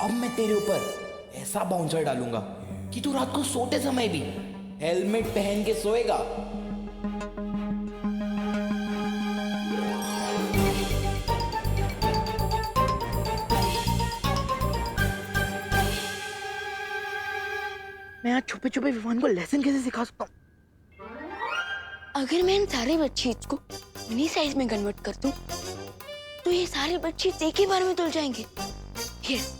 अब मैं तेरे ऊपर ऐसा बाउंसर डालूंगा कि तू रात को सोते समय भी हेलमेट पहन के सोएगा। मैं आज छुपे छुपे विवान को लेसन कैसे सिखा सकता हूँ? अगर मैं इन सारे बेडशीट्स को मिनी साइज में कन्वर्ट कर दूं, तो ये सारे बेडशीट्स एक ही बार में धुल जाएंगे। यस।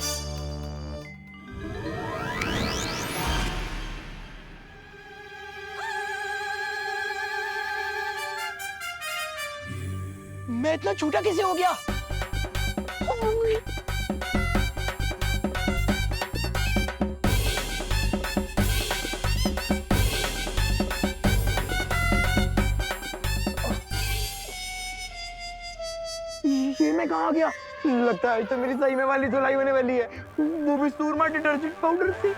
मैं इतना छोटा कैसे हो गया? ये मैं कहाँ गया? लगता है तो मेरी सही में वाली धुलाई होने वाली है, वो भी सूरमा डिटर्जेंट पाउडर से।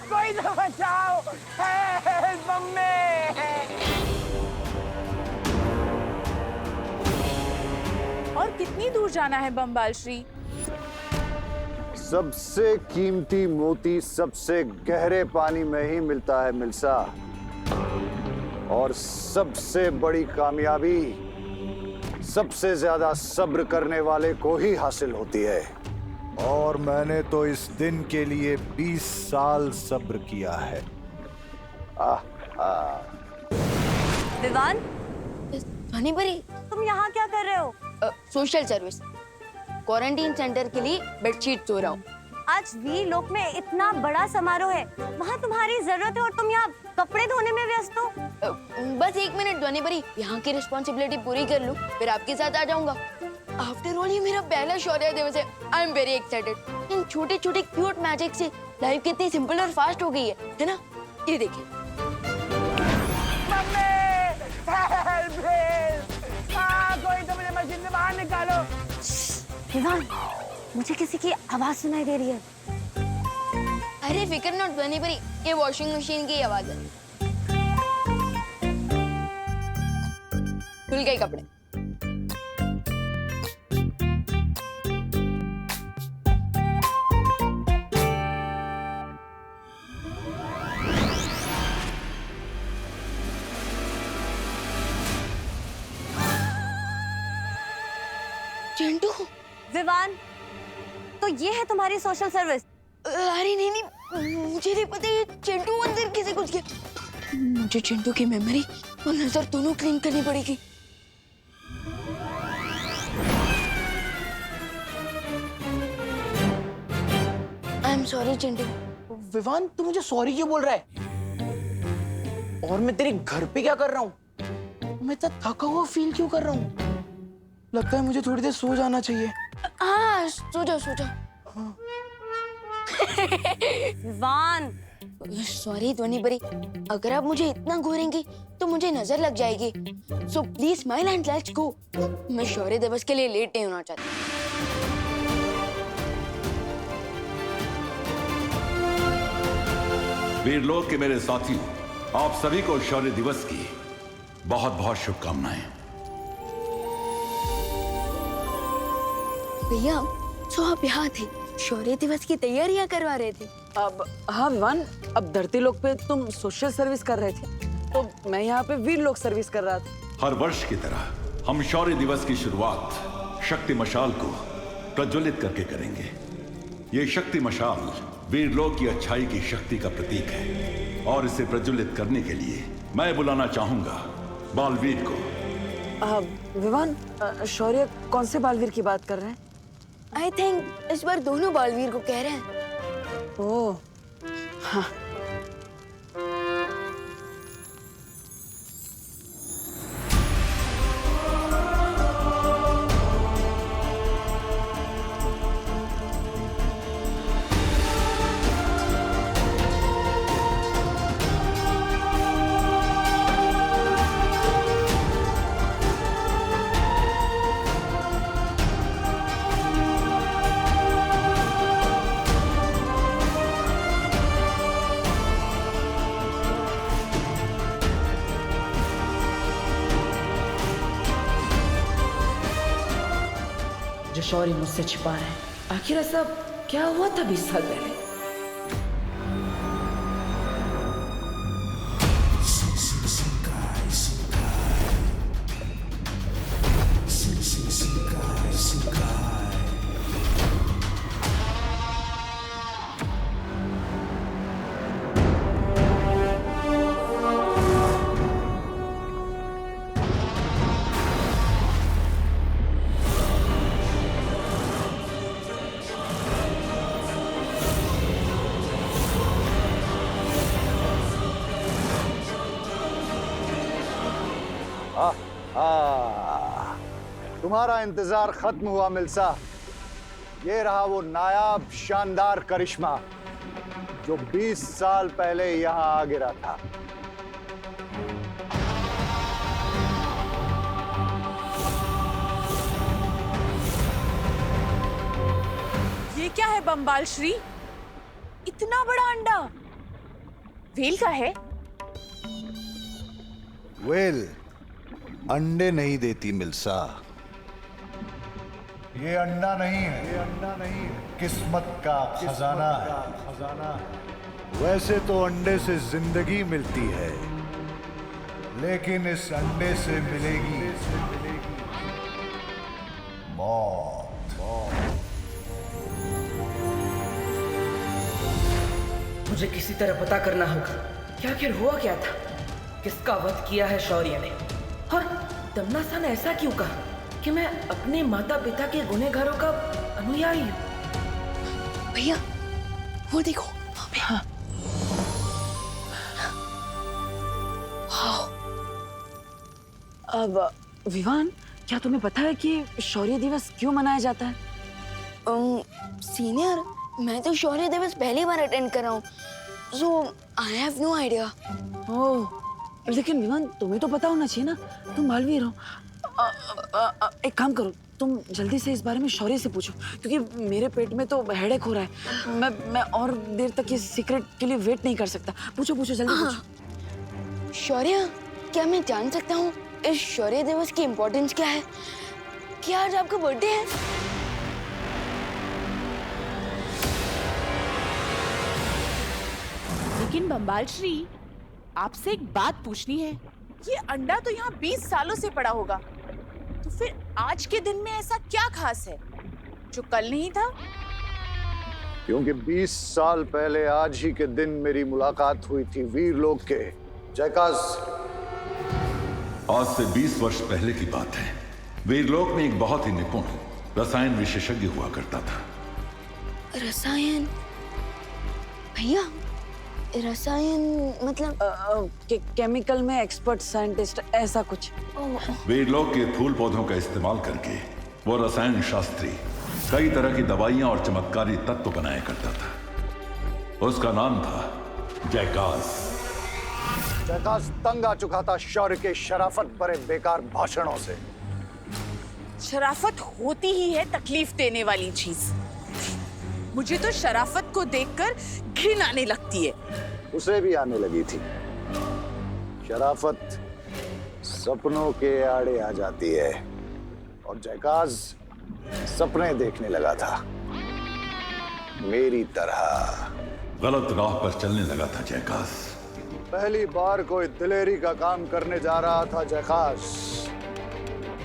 कोई तो बचाओ, हेल्प मम्मी। और कितनी दूर जाना है बमबाल श्री? सबसे कीमती मोती सबसे गहरे पानी में ही मिलता है मिल्सा, और सबसे बड़ी कामयाबी सबसे ज्यादा सब्र करने वाले को ही हासिल होती है। और मैंने तो इस दिन के लिए 20 साल सब्र किया है। विवान, ध्वनि परी, तुम यहाँ क्या कर रहे हो? सोशल सर्विस, क्वारंटीन सेंटर के लिए बेडशीट धो रहा हूँ। आज वीर लोक में इतना बड़ा समारोह है, वहाँ तुम्हारी जरूरत है और तुम यहाँ कपड़े धोने में व्यस्त हो। बस 1 मिनट ध्वनि परी, यहाँ की रिस्पॉन्सिबिलिटी पूरी कर लूँ, फिर आपके साथ आ जाऊंगा। आफ्टर ऑल ये मेरा पहला शौर्य दिवस है। I am very excited. इन छोटे छोटे क्यूट मैजिक से लाइफ कितनी सिंपल और फास्ट हो गई है ना? ये देखिए। कोई तो मुझे मशीन से बाहर निकालो। विवान, मुझे किसी की आवाज सुनाई दे रही है। अरे फिक्र नॉट ध्वनि परी, ये वॉशिंग मशीन की आवाज है। धुल गए कपड़े। चिंटू। विवान, तो ये है तुम्हारी सोशल सर्विस? अरे नहीं नहीं, मुझे नहीं पता ये चिंटू अंदर कैसे घुस गया। मुझे चिंटू की मेमोरी और नजर दोनों क्लीन करनी पड़ेगी। I am sorry Chintu. Vivaan, तू मुझे सॉरी क्यों बोल रहा है? और मैं तेरे घर पे क्या कर रहा हूँ? मैं इतना थका हुआ फील क्यों कर रहा हूँ? लगता है मुझे थोड़ी देर सो जाना चाहिए। हाँ, सो जाओ सो जाओ। विवान, सॉरी ध्वनि परी, अगर आप मुझे इतना घूरेंगी तो मुझे नजर लग जाएगी। So please smile and let's go. मैं शौर्य दिवस के लिए लेट नहीं होना चाहती। वीरलोक के मेरे साथियों, आप सभी को शौर्य दिवस की बहुत बहुत शुभकामनाएं। भैया, सो आप यहाँ थे, शौर्य दिवस की तैयारियां करवा रहे थे। अब हाँ विवान, अब धरती लोक पे तुम सोशल सर्विस कर रहे थे, तो मैं यहाँ पे वीर लोक सर्विस कर रहा था। हर वर्ष की तरह हम शौर्य दिवस की शुरुआत शक्ति मशाल को प्रज्वलित करके करेंगे। ये शक्ति मशाल वीरलोक की अच्छाई की शक्ति का प्रतीक है, और इसे प्रज्वलित करने के लिए मैं बुलाना चाहूंगा बालवीर को। विवान, शौर्य कौन से बालवीर की बात कर रहे हैं? आई थिंक इस बार दोनों बालवीर को कह रहे हैं। ओह, हाँ। जो शौर्य मुझसे छिपा रहे हैं, आखिर ऐसा क्या हुआ था 20 साल पहले? तुम्हारा इंतजार खत्म हुआ मिल्सा। ये रहा वो नायाब शानदार करिश्मा जो 20 साल पहले यहां आ गिरा था। ये क्या है बम्बाल श्री? इतना बड़ा अंडा व्हेल का है? वेल अंडे नहीं देती मिल्सा। ये अंडा नहीं है, किस्मत का खजाना है। वैसे तो अंडे से जिंदगी मिलती है, लेकिन इस अंडे से मिलेगी मौत। मुझे किसी तरह पता करना होगा कि आखिर हुआ क्या था, किसका वध किया है शौर्य ने, और दमनासा ने ऐसा क्यों कहा कि मैं अपने माता पिता के गुनहगारों का अनुयायी हूँ। भैया वो देखो वहाँ पे। हाँ। अब विवान, क्या तुम्हें पता है कि शौर्य दिवस क्यों मनाया जाता है? सीनियर, मैं तो शौर्य दिवस पहली बार अटेंड कर रहा हूँ, सो आई हैव नो आइडिया। ओह, लेकिन विवान तुम्हें तो पता होना चाहिए ना, तुम बालवीर हो। एक काम करो, तुम जल्दी से इस बारे में शौर्य से पूछो, क्योंकि मेरे पेट में तो हेडेक हो रहा है। मैं और देर तक ये सीक्रेट के लिए वेट नहीं कर सकता। पूछो जल्दी पूछो। शौर्य, क्या मैं जान सकता हूँ इस शौर्य दिवस की इम्पोर्टेंस क्या है? क्या आज आपका बर्थडे है? लेकिन बम्बाल श्री, आपसे एक बात पूछनी है। ये अंडा तो यहाँ 20 सालों से पड़ा होगा, तो फिर आज के दिन में ऐसा क्या खास है जो कल नहीं था? क्योंकि 20 साल पहले आज ही के दिन मेरी मुलाकात हुई थी वीरलोक के जयकाज। आज से 20 वर्ष पहले की बात है। वीरलोक में एक बहुत ही निपुण रसायन विशेषज्ञ हुआ करता था। रसायन? भैया, रसायन मतलब? केमिकल में एक्सपर्ट साइंटिस्ट, ऐसा कुछ। वीरलोक के फूल पौधों का इस्तेमाल करके वो रसायन शास्त्री कई तरह की दवाइयां और चमत्कारी तत्व बनाया करता था। उसका नाम था जयकाज। जयकाज तंग आ चुका था शौर्य के शराफत भरे बेकार भाषणों से। शराफत होती ही है तकलीफ देने वाली चीज। मुझे तो शराफत को देखकर घिन आने लगती है। उसे भी आने लगी थी। शराफत सपनों के आड़े आ जाती है, और जयकाज सपने देखने लगा था मेरी तरह। गलत राह पर चलने लगा था जयकाज। पहली बार कोई दिलेरी का काम करने जा रहा था जयकाज।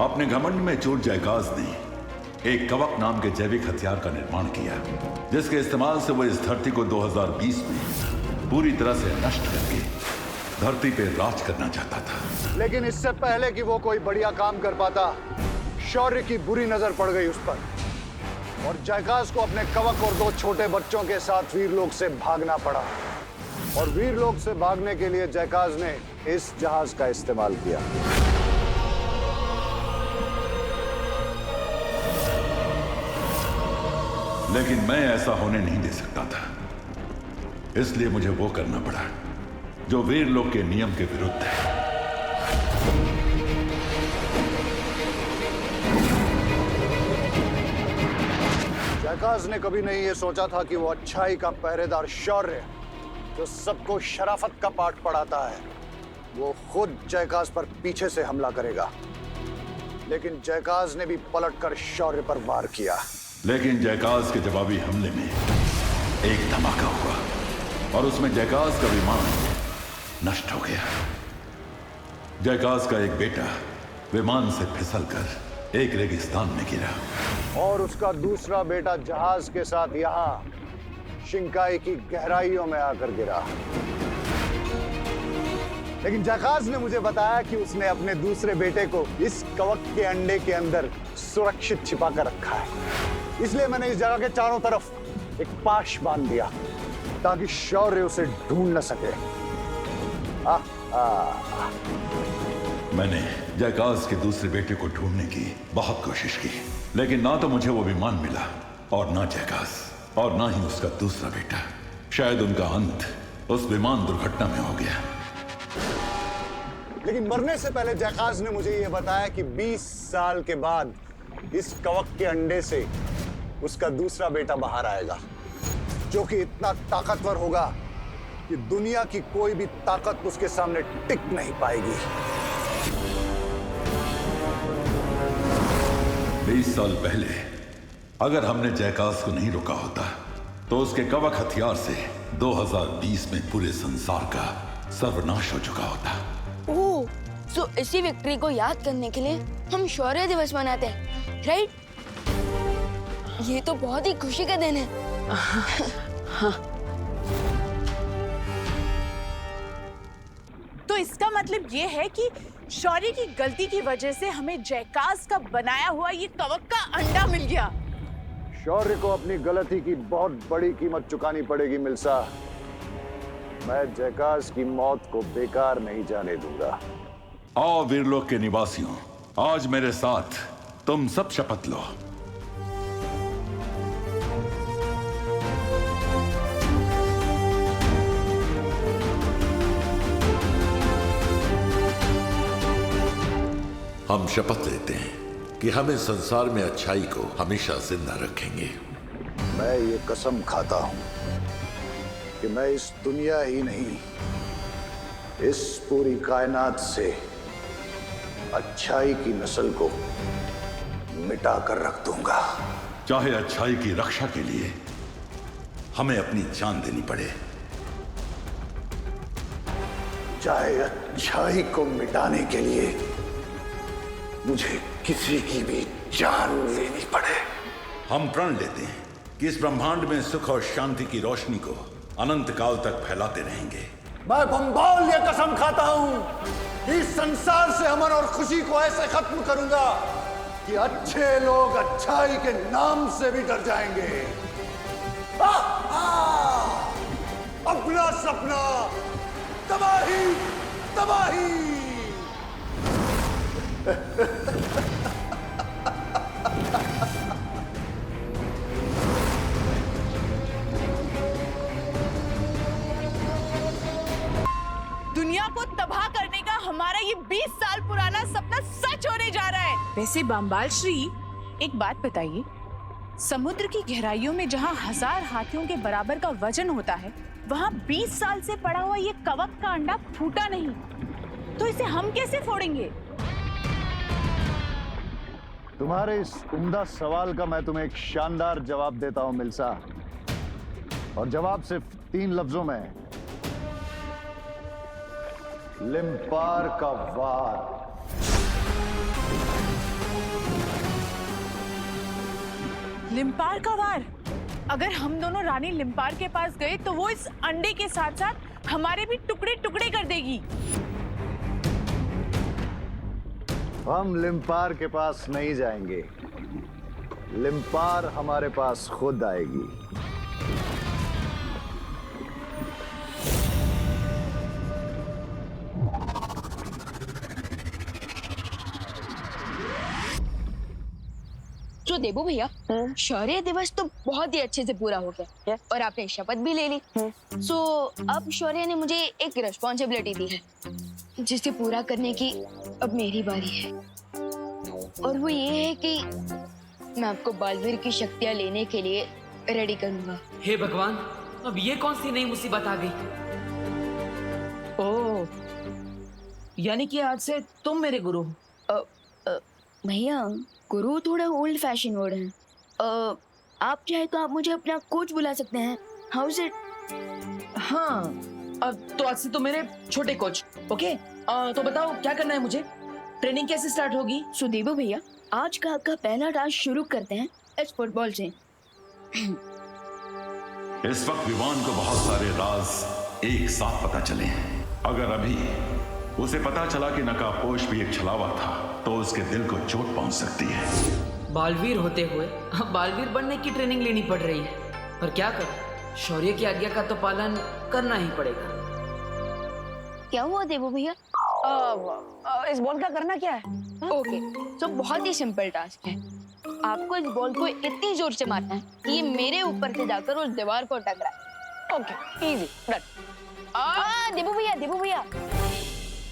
अपने घमंड में चूर जयकाज ने एक कवक नाम के जैविक हथियार का निर्माण किया, जिसके इस्तेमाल से वो इस धरती को 2020 में पूरी तरह से नष्ट करके धरती पे राज करना चाहता था। लेकिन इससे पहले कि वो कोई बढ़िया काम कर पाता, शौर्य की बुरी नजर पड़ गई उस पर, और जयकाज को अपने कवक और 2 छोटे बच्चों के साथ वीरलोक से भागना पड़ा। और वीरलोक से भागने के लिए जयकाज ने इस जहाज का इस्तेमाल किया। लेकिन मैं ऐसा होने नहीं दे सकता था, इसलिए मुझे वो करना पड़ा जो वीरलोक के नियम के विरुद्ध है। जयकाज ने कभी नहीं ये सोचा था कि वो अच्छाई का पहरेदार शौर्य, जो सबको शराफत का पाठ पढ़ाता है, वो खुद जयकाज पर पीछे से हमला करेगा। लेकिन जयकाज ने भी पलटकर शौर्य पर वार किया। लेकिन जयकाज के जवाबी हमले में एक धमाका हुआ और उसमें जयकाज का विमान नष्ट हो गया। जयकाज का एक बेटा विमान से फिसलकर एक रेगिस्तान में गिरा और उसका दूसरा बेटा जहाज के साथ यहाँ शिंकाई की गहराइयों में आकर गिरा। लेकिन जयकाज ने मुझे बताया कि उसने अपने दूसरे बेटे को इस कवक के अंडे के अंदर सुरक्षित छिपा कर रखा है। इसलिए मैंने इस जगह के चारों तरफ एक पाश बांध दिया ताकि शौर्य उसे ढूंढ न सके। मैंने जयकाज के दूसरे बेटे को ढूंढने की बहुत कोशिश की, लेकिन ना तो मुझे वो विमान मिला और ना जयकाज और ना ही उसका दूसरा बेटा। शायद उनका अंत उस विमान दुर्घटना में हो गया। लेकिन मरने से पहले जयकाज ने मुझे यह बताया कि 20 साल के बाद इस कवक के अंडे से उसका दूसरा बेटा बाहर आएगा, जो कि इतना ताकतवर होगा कि दुनिया की कोई भी ताकत उसके सामने टिक नहीं पाएगी। 20 साल पहले अगर हमने जयकाज को नहीं रोका होता तो उसके कवक हथियार से 2020 में पूरे संसार का सर्वनाश हो चुका होता। ओह, सो इसी विक्ट्री को याद करने के लिए हम शौर्य दिवस मनाते हैं, राइट? ये तो बहुत ही खुशी का दिन है। हाँ। तो इसका मतलब ये है कि शौर्य की गलती की वजह से हमें जयकाज का बनाया हुआ ये कवक का अंडा मिल गया। शौर्य को अपनी गलती की बहुत बड़ी कीमत चुकानी पड़ेगी मिल्सा। मैं जयकाज की मौत को बेकार नहीं जाने दूंगा। आओ वीरलोक के निवासियों, आज मेरे साथ तुम सब शपथ लो। हम शपथ लेते हैं कि हम इस संसार में अच्छाई को हमेशा जिंदा रखेंगे। मैं ये कसम खाता हूं कि मैं इस दुनिया ही नहीं, इस पूरी कायनात से अच्छाई की नस्ल को मिटा कर रख दूंगा। चाहे अच्छाई की रक्षा के लिए हमें अपनी जान देनी पड़े, चाहे अच्छाई को मिटाने के लिए मुझे किसी की भी जान लेनी पड़े। हम प्रण लेते हैं कि इस ब्रह्मांड में सुख और शांति की रोशनी को अनंत काल तक फैलाते रहेंगे। मैं बंबाल ये कसम खाता हूं कि इस संसार से अमन और खुशी को ऐसे खत्म करूंगा कि अच्छे लोग अच्छाई के नाम से भी डर जाएंगे। अपना सपना तबाही तबाही। दुनिया को तबाह करने का हमारा ये 20 साल पुराना सपना सच होने जा रहा है। वैसे बंबाल श्री, एक बात बताइए, समुद्र की गहराइयों में जहाँ 1000 हाथियों के बराबर का वजन होता है, वहाँ 20 साल से पड़ा हुआ ये कवक का अंडा फूटा नहीं, तो इसे हम कैसे फोड़ेंगे? तुम्हारे इस उम्दा सवाल का मैं तुम्हें एक शानदार जवाब देता हूं मिल्सा, और जवाब सिर्फ 3 लफ्जों में है। लिम्पार का वार। लिम्पार का वार? अगर हम दोनों रानी लिम्पार के पास गए तो वो इस अंडे के साथ साथ हमारे भी टुकड़े टुकड़े कर देगी। हम लिम्पार के पास नहीं जाएंगे, लिम्पार हमारे पास खुद आएगी। जो देबू भैया, शौर्य दिवस तो बहुत ही अच्छे से पूरा हो गया और आपने शपथ भी ले ली। सो अब शौर्य ने मुझे एक रिस्पॉन्सिबिलिटी दी है जिसे पूरा करने की अब मेरी बारी है, और वो ये है कि मैं आपको बालवीर की शक्तियां लेने के लिए रेडी करूंगा। हे भगवान, अब ये कौन सी नई मुसीबत आ गई? ओह, यानी कि आज से तुम मेरे गुरु हो। भैया, गुरु थोड़ा ओल्ड फैशन वर्ड है। आप चाहे तो आप मुझे अपना कोच बुला सकते हैं। How is it? हाँ, अब तो आज से तो मेरे छोटे कोच। ओके, तो बताओ क्या करना है मुझे? ट्रेनिंग कैसे स्टार्ट होगी? सुदेवो भैया, आज का आपका पहला टास्क शुरू करते हैं इस फुटबॉल से। इस वक्त विवान को बहुत सारे राज एक साथ पता चले हैं। अगर अभी उसे पता चला कि नकाबपोश भी एक छलावा था तो उसके दिल को चोट पहुंच सकती है। बालवीर होते हुए अब बालवीर बनने की ट्रेनिंग लेनी पड़ रही है, पर क्या करूं, शौर्य की आज्ञा का तो पालन करना ही पड़ेगा। क्या हुआ देवो भैया? इस बॉल का करना क्या है? ओके, तो बहुत ही सिंपल टास्क है। आपको इस बॉल को इतनी जोर से मारना है कि ये मेरे ऊपर से जाकर उस दीवार को टकराए। Okay, easy, done. देवो भैया,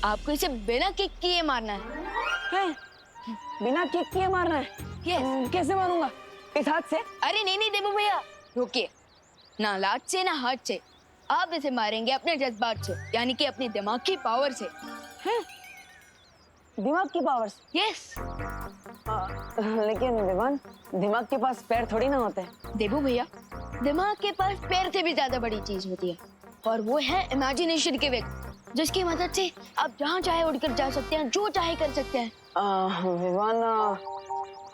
आपको इसे बिना किक किए मारना है। बिना किक किए मारना है? यस। कैसे मारूंगा? इस हाथ से? अरे नहीं देवो भैया, रुकिए। ना लात से ना हाथ से, आप इसे मारेंगे अपने जज्बात से, यानी कि अपने दिमाग की पावर से। दिमाग की पावर से? यस। लेकिन विमान, दिमाग के पास पैर थोड़ी ना होते हैं। देवो भैया, दिमाग के पास पैर से भी ज्यादा बड़ी चीज होती है, और वो है इमेजिनेशन के व्यक्ति, जिसकी मदद से आप जहाँ चाहे उड़कर जा सकते हैं, जो चाहे कर सकते हैं। विमान,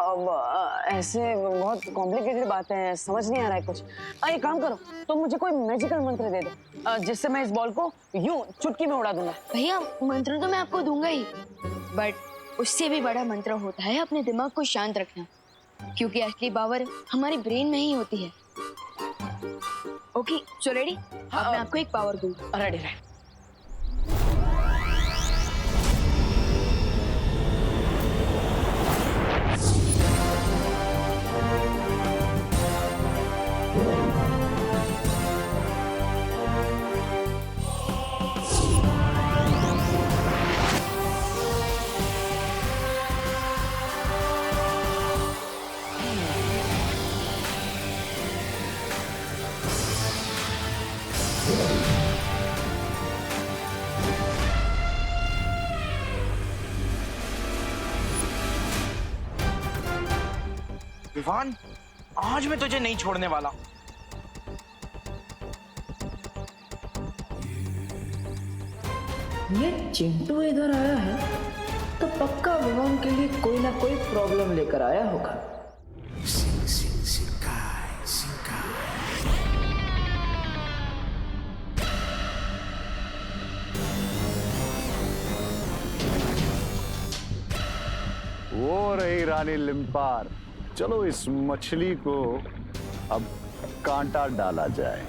अब ऐसे बहुत कॉम्प्लिकेटेड बातें हैं, समझ नहीं आ रहा है कुछ। एक काम करो, तुम मुझे कोई मैजिकल मंत्र दे दो, जिससे मैं इस बॉल को यूं चुटकी में उड़ा दूंगा। भैया, मंत्र तो मैं आपको दूंगा ही, बट उससे भी बड़ा मंत्र होता है अपने दिमाग को शांत रखना, क्योंकि असली पावर हमारे ब्रेन में ही होती है। Okay, so ready? अब मैं आपको एक पावर दूँ। Ready ready. विवान, आज मैं तुझे नहीं छोड़ने वाला। ये चिंटू इधर आया है तो पक्का विमान के लिए कोई ना कोई प्रॉब्लम लेकर आया होगा। वो रही रानी लिम्पार। चलो इस मछली को अब कांटा डाला जाए।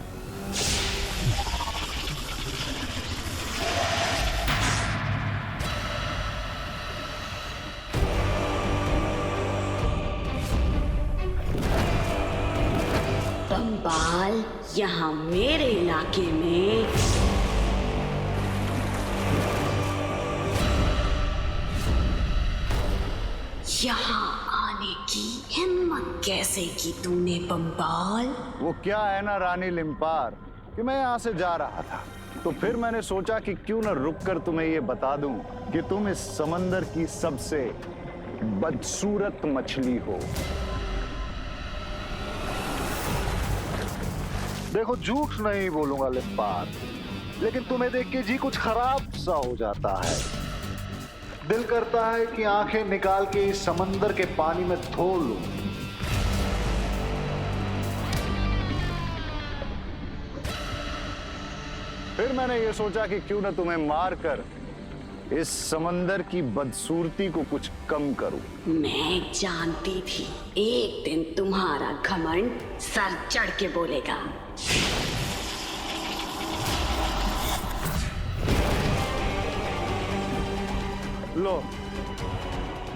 बम्बाल, यहाँ मेरे इलाके में यहाँ आने की हिम्मत कैसे की तूने बम्बाल? वो क्या है ना रानी लिम्पार कि मैं यहाँ से जा रहा था तो फिर मैंने सोचा कि क्यों न रुककर तुम्हें ये बता दूं कि तुम इस समंदर की सबसे बदसूरत मछली हो। देखो, झूठ नहीं बोलूंगा लिम्पार, लेकिन तुम्हें देख के जी कुछ खराब सा हो जाता है। दिल करता है कि आंखें निकाल के इस समंदर के पानी में धो लूं। फिर मैंने ये सोचा कि क्यों न तुम्हें मारकर इस समंदर की बदसूरती को कुछ कम करूं। मैं जानती थी एक दिन तुम्हारा घमंड सर चढ़ के बोलेगा। लो,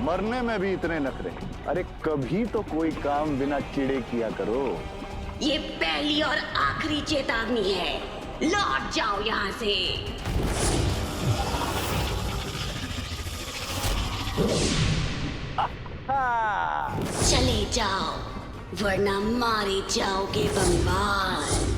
मरने में भी इतने नखरे। अरे कभी तो कोई काम बिना चिड़े किया करो। ये पहली और आखिरी चेतावनी है, लौट जाओ यहाँ से। चले जाओ वरना मारे जाओगे बंगाल।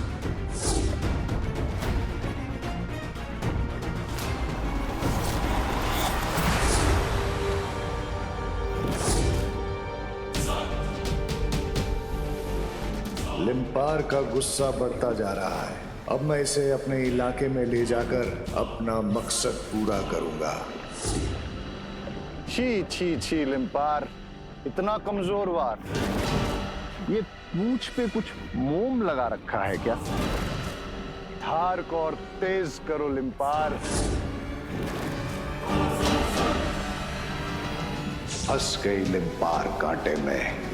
लिम्पार का गुस्सा बढ़ता जा रहा है। अब मैं इसे अपने इलाके में ले जाकर अपना मकसद पूरा करूंगा। छी छी छी लिम्पार, इतना कमजोर वार। ये पूंछ पे कुछ मोम लगा रखा है क्या? धार को और तेज करो लिम्पार। फंस गई लिम्पार कांटे में।